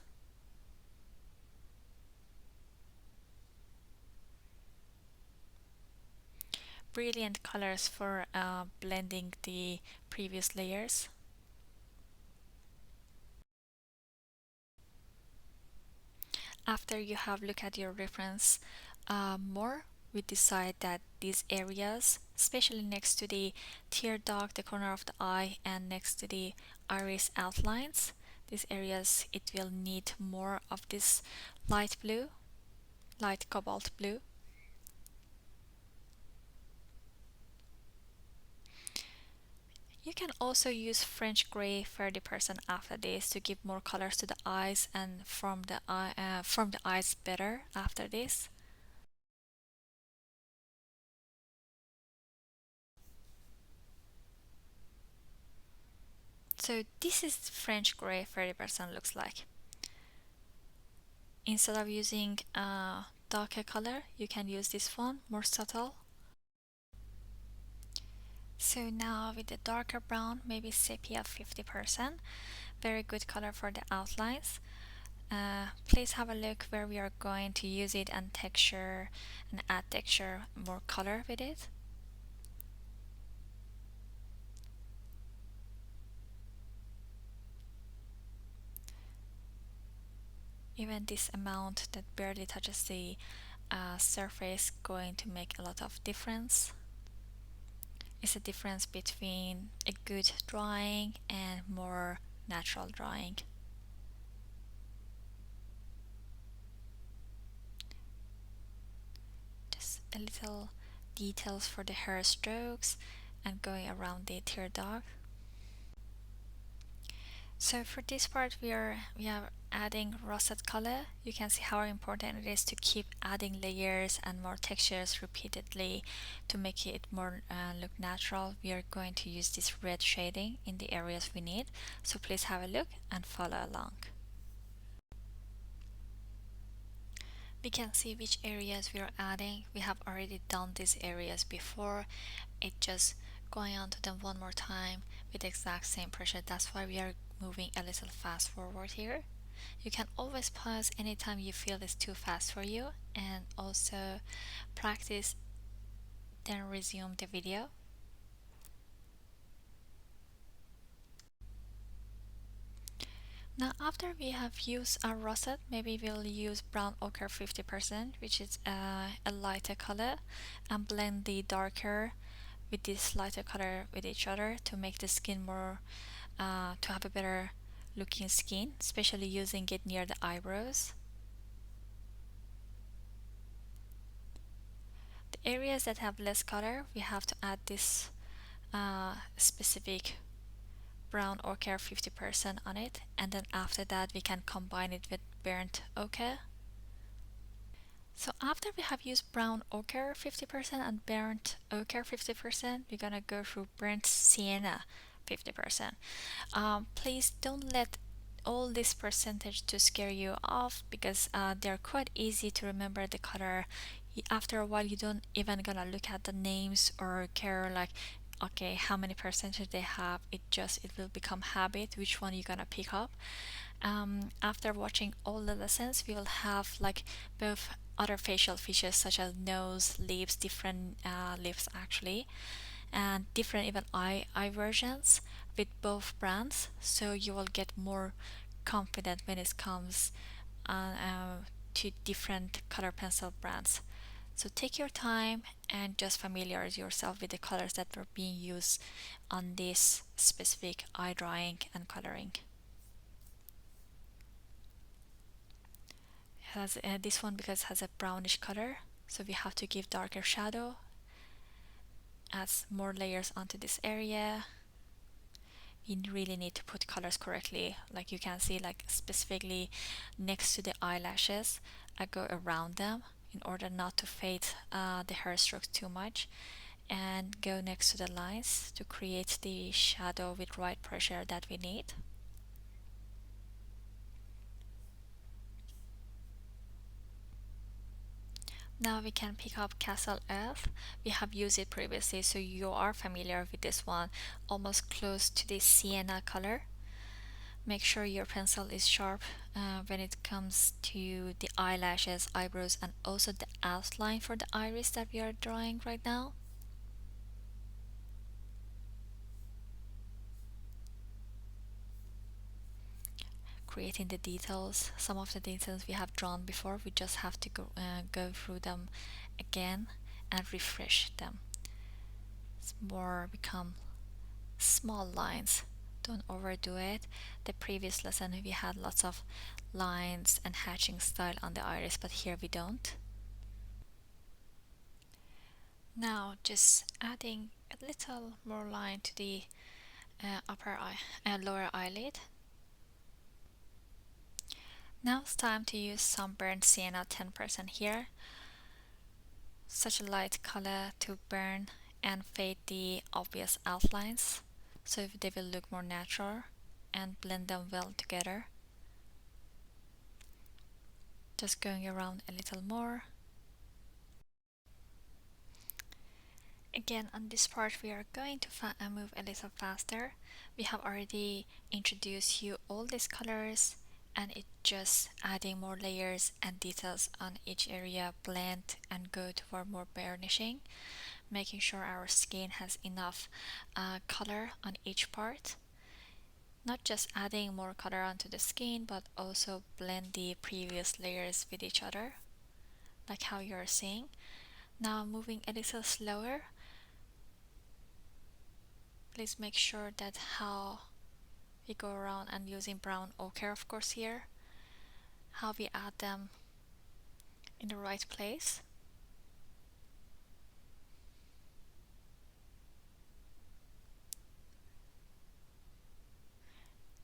Brilliant colors for blending the previous layers. After you have looked at your reference more, we decide that these areas, especially next to the tear duct, the corner of the eye, and next to the iris outlines, these areas it will need more of this light blue, light cobalt blue. You can also use French gray 30% after this to give more colors to the eyes and from the eyes better after this. So this is French gray 30% looks like. Instead of using a darker color, you can use this one, more subtle. So now with the darker brown, maybe sepia 50%, very good color for the outlines. Please have a look where we are going to use it and texture and add texture, more color with it. Even this amount that barely touches the surface going to make a lot of difference. It's a difference between a good drawing and more natural drawing. Just a little details for the hair strokes and going around the tear duct. So for this part we are adding russet color. You can see how important it is to keep adding layers and more textures repeatedly to make it more look natural. We are going to use this red shading in the areas we need, so please have a look and follow along. We can see which areas we are adding. We have already done these areas before. It just going on to them one more time with the exact same pressure. That's why we are moving a little fast forward here. You can always pause anytime you feel it's too fast for you, and also practice, then resume the video. Now after we have used our russet, maybe we'll use brown ochre 50%, which is a lighter color, and blend the darker with this lighter color with each other to make the skin more, to have a better looking skin, especially using it near the eyebrows. The areas that have less color, we have to add this specific brown ochre 50% on it, and then after that we can combine it with burnt ochre. So after we have used brown ochre 50% and burnt ochre 50%, we're gonna go through burnt sienna 50%. Please don't let all this percentage to scare you off, because they're quite easy to remember the color. After a while you don't even gonna look at the names or care like, okay, how many percentage they have. It will become habit which one you're gonna pick up. After watching all the lessons, we will have like both other facial features such as nose, lips, different lips actually, and different even eye versions with both brands, so you will get more confident when it comes to different color pencil brands. So take your time and just familiarize yourself with the colors that were being used on this specific eye drawing and coloring. Has this one because it has a brownish color, so we have to give darker shadow, add more layers onto this area. You really need to put colors correctly, like you can see, like specifically next to the eyelashes I go around them in order not to fade the hair strokes too much, and go next to the lines to create the shadow with right pressure that we need. Now we can pick up Castle Earth. We have used it previously, so you are familiar with this one, almost close to the sienna color. Make sure your pencil is sharp when it comes to the eyelashes, eyebrows, and also the outline for the iris that we are drawing right now. Creating the details. Some of the details we have drawn before, we just have to go through them again and refresh them. It's more become small lines. Don't overdo it. The previous lesson we had lots of lines and hatching style on the iris, but here we don't. Now just adding a little more line to the upper eye and lower eyelid. Now it's time to use some burnt sienna 10% here. Such a light color to burn and fade the obvious outlines, so they will look more natural, and blend them well together. Just going around a little more. Again, on this part we are going to move a little faster. We have already introduced you all these colors, and it just adding more layers and details on each area, blend and go for more burnishing, making sure our skin has enough color on each part. Not just adding more color onto the skin, but also blend the previous layers with each other, like how you're seeing. Now moving a little slower. Please make sure that how we go around, and using brown ochre of course here, how we add them in the right place.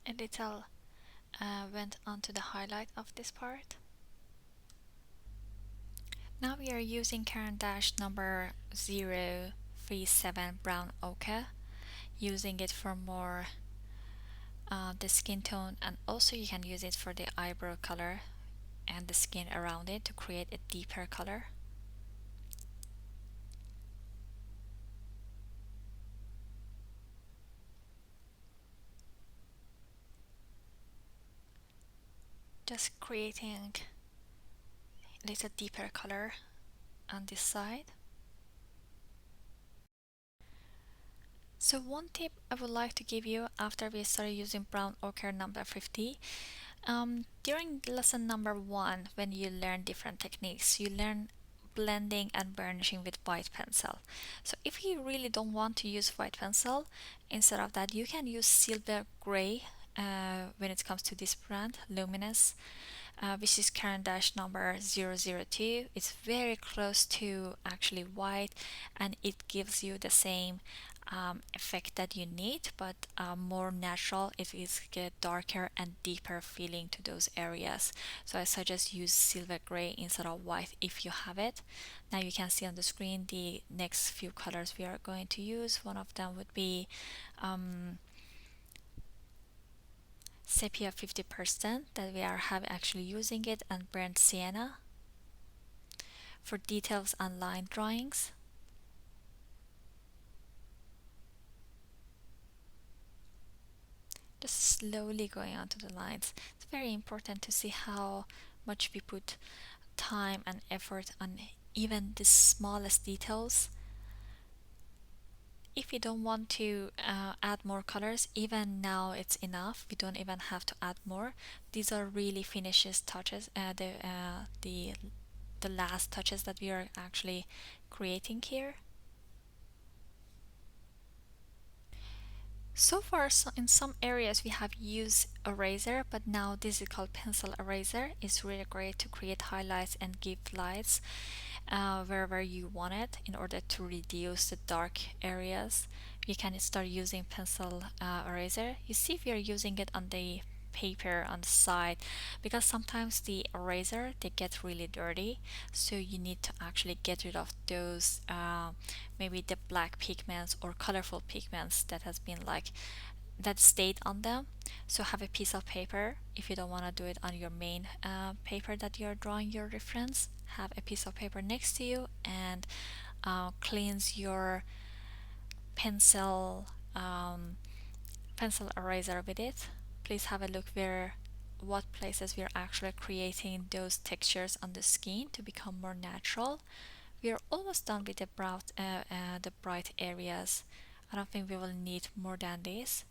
A little went onto the highlight of this part. Now we are using Caran d'Ache number 037 brown ochre, using it for more the skin tone, and also you can use it for the eyebrow color and the skin around it to create a deeper color. Just creating a little deeper color on this side. So one tip I would like to give you after we started using brown ochre number 50, during lesson number 1, when you learn different techniques, you learn blending and burnishing with white pencil. So if you really don't want to use white pencil, instead of that you can use silver gray when it comes to this brand, Luminous, which is Caran d'Ache number 002. It's very close to actually white, and it gives you the same effect that you need, but more natural. It is get darker and deeper feeling to those areas. So I suggest use silver gray instead of white if you have it. Now you can see on the screen the next few colors we are going to use. One of them would be sepia 50% that we are actually using it, and burnt sienna for details and line drawings. Just slowly going onto the lines. It's very important to see how much we put time and effort on even the smallest details. If you don't want to add more colors, even now it's enough. We don't even have to add more. These are really finishes touches, the last touches that we are actually creating here. So far, in some areas we have used eraser, but now this is called pencil eraser. It's really great to create highlights and give lights wherever you want it in order to reduce the dark areas. You can start using pencil eraser. You see if you're using it on the paper on the side, because sometimes the eraser they get really dirty, so you need to actually get rid of those maybe the black pigments or colorful pigments that has been like that stayed on them. So have a piece of paper. If you don't want to do it on your main paper that you're drawing your reference, have a piece of paper next to you and cleanse your pencil pencil eraser with it. Please have a look where what places we are actually creating those textures on the skin to become more natural. We are almost done with the bright areas. I don't think we will need more than this.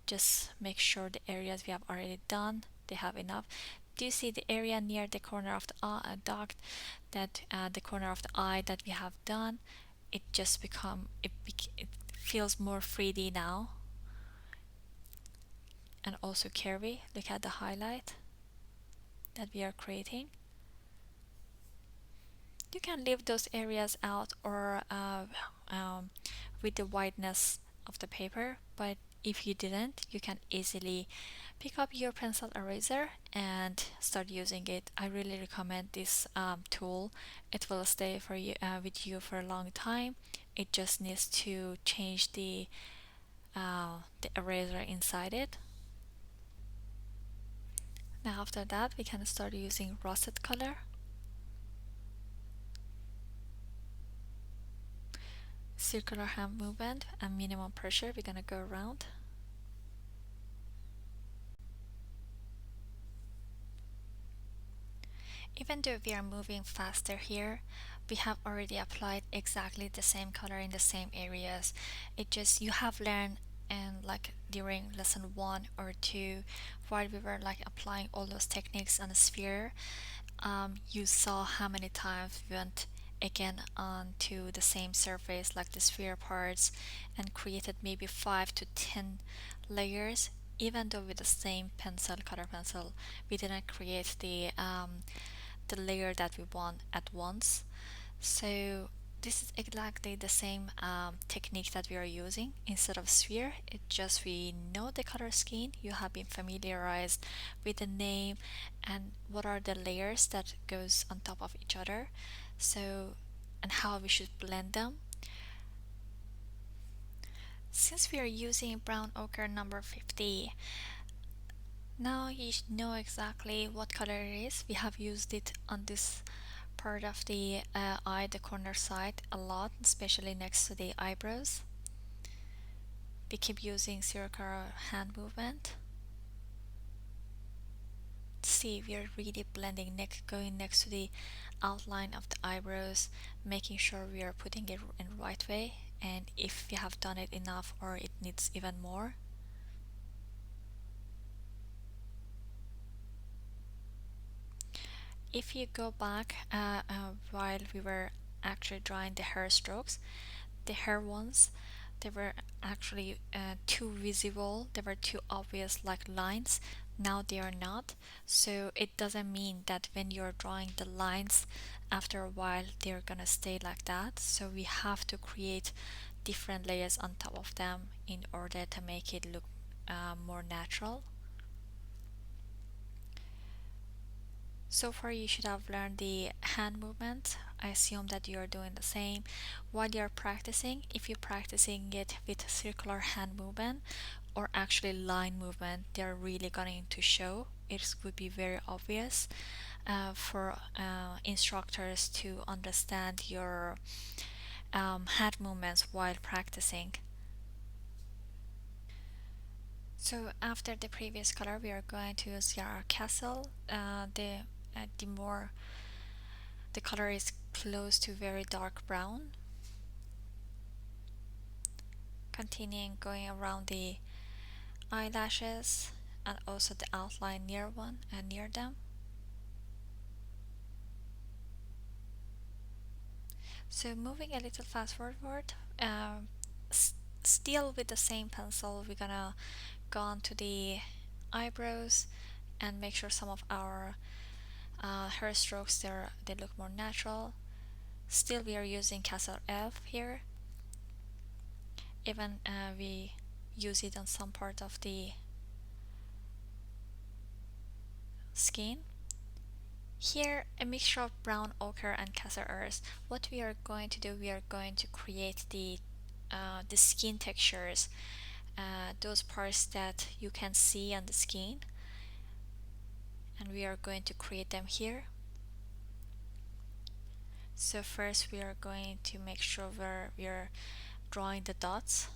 Just make sure the areas we have already done, they have enough. Do you see the area near the corner of the dot, that the corner of the eye that we have done? It just it feels more 3D now, and also curvy. Look at the highlight that we are creating. You can leave those areas out or with the whiteness of the paper, but if you didn't, you can easily pick up your pencil eraser and start using it. I really recommend this tool. It will stay for you with you for a long time. It just needs to change the eraser inside it. Now after that, we can start using russet color. Circular hand movement and minimum pressure. We're gonna go around. Even though we are moving faster here, we have already applied exactly the same color in the same areas. It just you have learned, and like during lesson 1 or 2, while we were like applying all those techniques on a sphere, you saw how many times we went again onto the same surface like the sphere parts and created maybe 5 to 10 layers. Even though with the same pencil, color pencil, we didn't create the layer that we want at once. So this is exactly the same technique that we are using. Instead of sphere, it just we know the color scheme. You have been familiarized with the name and what are the layers that goes on top of each other, so and how we should blend them. Since we are using brown ochre number 50, now you know exactly what color it is. We have used it on this part of the eye, the corner side, a lot, especially next to the eyebrows. We keep using circular hand movement. See, we are really blending, going next to the outline of the eyebrows, making sure we are putting it in the right way, and if you have done it enough or it needs even more. If you go back while we were actually drawing the hair strokes, the hair ones, they were actually too visible, they were too obvious like lines. Now they are not, so it doesn't mean that when you're drawing the lines after a while they're gonna stay like that. So we have to create different layers on top of them in order to make it look more natural. So far you should have learned the hand movement. I assume that you are doing the same. While you're practicing, if you're practicing it with circular hand movement or actually line movement, they're really going to show. It would be very obvious for instructors to understand your hand movements while practicing. So after the previous color, we are going to use our castle. The more the color is close to very dark brown. Continuing going around the eyelashes and also the outline near one and near them. So moving a little fast forward, still with the same pencil, we're gonna go on to the eyebrows and make sure some of our hair strokes they look more natural. Still, we are using Castle Elf here. Even we use it on some part of the skin. Here, a mixture of brown ochre and Castle Earth. What we are going to do, we are going to create the skin textures, those parts that you can see on the skin, and we are going to create them here. So first, we are going to make sure we are drawing the dots.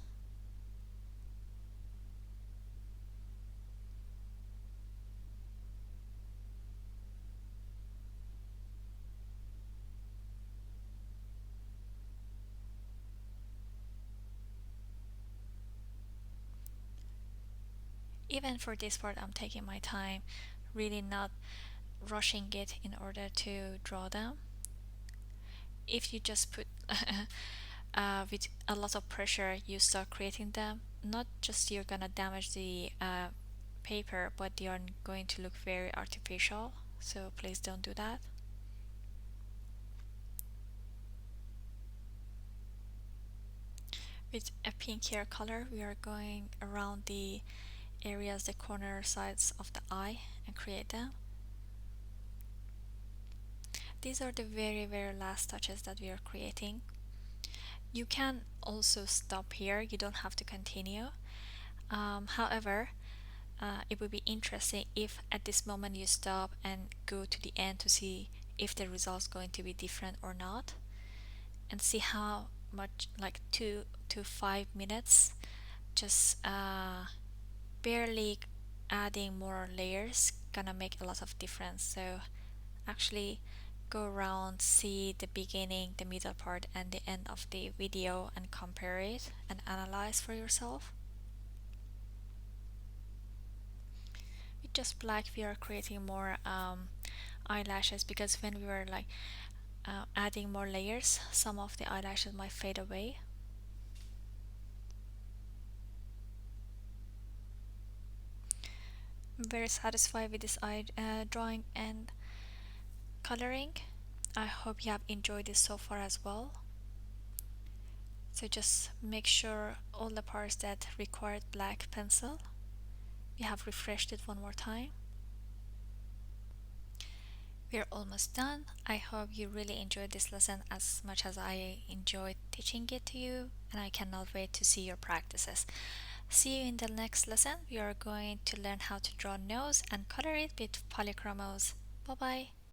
Even for this part, I'm taking my time, really not rushing it in order to draw them. If you just put with a lot of pressure, you start creating them, not just you're gonna damage the paper, but they are going to look very artificial. So please don't do that. With a pink hair color, we are going around the areas, the corner sides of the eye, and create them. These are the very last touches that we are creating. You can also stop here, you don't have to continue. However, it would be interesting if at this moment you stop and go to the end to see if the result's going to be different or not, and see how much, like 2 to 5 minutes, just barely adding more layers gonna make a lot of difference. So actually go around, see the beginning, the middle part, and the end of the video and compare it and analyze for yourself. With just black, we are creating more eyelashes, because when we were like adding more layers, some of the eyelashes might fade away. I'm very satisfied with this eye drawing and coloring. I hope you have enjoyed this so far as well. So just make sure all the parts that required black pencil, we have refreshed it one more time. We're almost done. I hope you really enjoyed this lesson as much as I enjoyed teaching it to you, and I cannot wait to see your practices. See you in the next lesson. We are going to learn how to draw nose and color it with polychromos. Bye bye.